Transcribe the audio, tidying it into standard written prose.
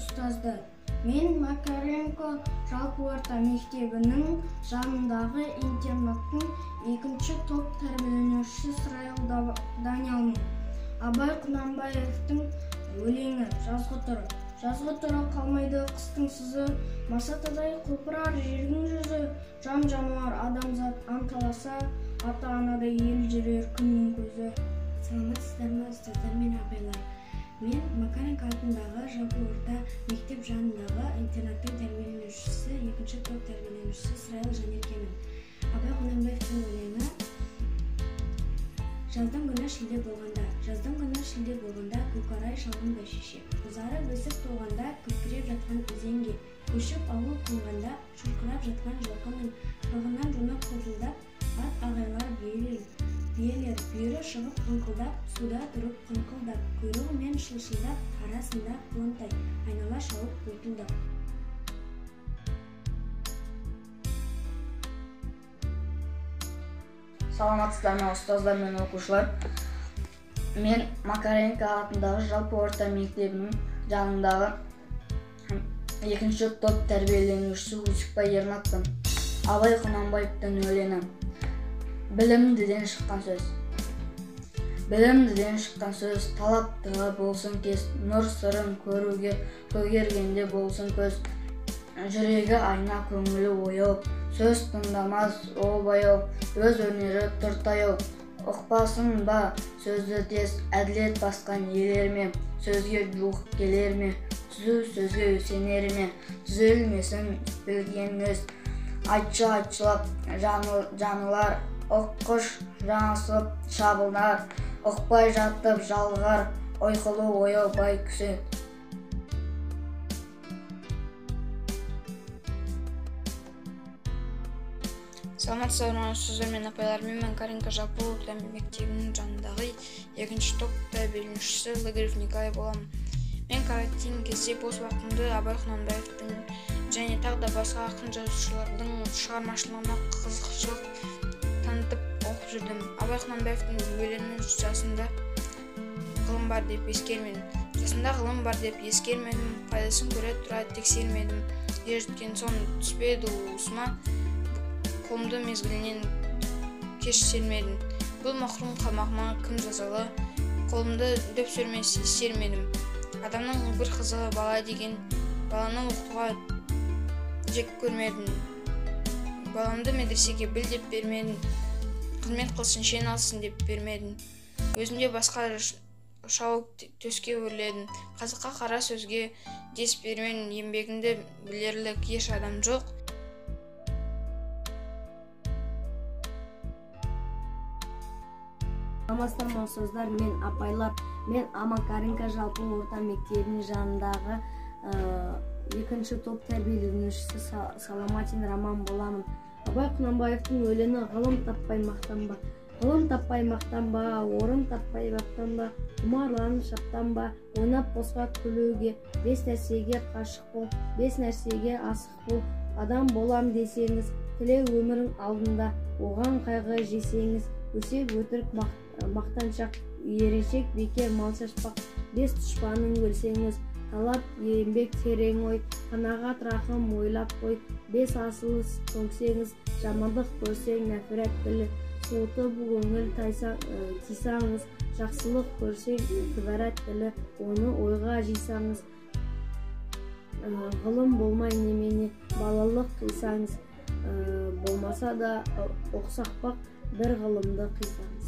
ұстаздар. Мен Макаренко жалпы орта мектебінің жанындағы интернаттың 2-ші топ тәрбиеленушісі Сырайыл Даниялмын. Абай Құнанбаевтың өлеңі жазғытұры қалмайды қыстың сызы, масатадай құлпырар жердің жүзі, жан жануар адамзат анталаса, ата-анадай ел жүрер күннің көзі. Саламатсыздар ма ұстаздар мен абайлар? Мен Макаренко атындағы жалпы орта мектеп жанындағы интернаттың тәрбиеленушісі, 2-ші топ тәрбиеленушісі Сырайыл Жанеркемін. Абай Құнанбаевтың өлеңі: жаздың күні шілде болғанда, көкарай шалғын бәйшеше. Ұзары өсіп толғанда, күркіреп жатқан өзенге, көшіп ауыл қонғанда, шұрқырап жатқан жылқының қылғынан жуны қылжылдап, ат ағайлар биелер бүйірі шығып қыңқылдап, суда тұрып қыңқылдап, құйрығымен шылшылдап, арасында құлынтай, айнала шауып бұлтылдап. Саламатсыздар ма ұстаздар мен оқушылар? Мен Макаренко атындағы жалпы орта мектебінің жанындағы 2-ші топ тәрбиеленушісі Усикбай Ерматпын. Абай Құнанбаевтың өлеңі: білімдіден шыққан сөз, талаптыға болсын кез, нұр сырын көруге көгергенде болсын көз. Жүрегі айна, көңілі ояу, сөз тыңдамас ол баяу, өз өнері тұр таяу. Ұқпасын ба сөзді тез, әділет басқан елер ме, сөзге жуық келер ме, түзу сөзге сенер ме, түзелмесін білген өз. Айтшылап жанылар, ұққыш жанасып шабылар, ұқпай жатып жалғар, ойқылы ояу бай күсен. Саламатсыздар ма ұстаздар мен апайлар? Мен Макаренко жалпы орта мектебінің жанындағы 2-ші топ тәрбиеленушісі Лыгорев Николай боламын. Мен карантин кезде бос уақытымды Абай Құнанбаевтың және тағы да басқа ақын жазушылардың шығармашылығына қызығушылық танытып оқып жүрдім. Абай Құнанбаевтың өлеңі жасында ғылым бар деп ескермедім, пайдасын көре тұра тексермедім. Ер жеткен соң түспеді уысыма, қолымды мезгілінен кеш сермедім. Бұл махрум қалмағыма кім жазалы, қолымды дөп сөрмес сермедім. Адамның бір қызығы бала деген, баланы оқытуға жек көрмедім. Баламды медресеге біл деп бермедім, қызмет қылсын шен алсын деп бермедім. Өзімде басқа шауып төске өрледім. Қазыққа қара сөзге дес бермен, еңбегіңді білерлік еш адам жоқ. Саламатсыздар ма ұстаздар мен апайлар? Мен Макаренко жалпы орта мектебінің жанындағы 2-ші топ тәрбиеленушісі Саламатин Роман боламын. Абай Құнанбаевтың өлеңі: ғылым таппай мақтанба, орын таппай баптанба, құмарланып шаттанба, ойнап босқа күлуге, 5 нәрсеге қашық бол, 5 нәрсеге асық бол. Адам болам десеңіз, тіле өмірің алдында, оған қайғы жесеңіз, өсек өтірік мақтаншақ, ересек бекер мал шашпақ, 5 дұшпанын өлсеңіз, талап еңбек терең ой, қанағат рахым ойлап қой, 5 асылыс төнсеңіз, жамандық көрсең нәфірет білі, суытып көңіл тисаңыз, жақсылық көрсең күбәрәт білі, оны ойға жисаңыз, ғылым болмай немене балалық қисаңыз, болмаса да оқсақпақ бір ғылымды қисаңыз.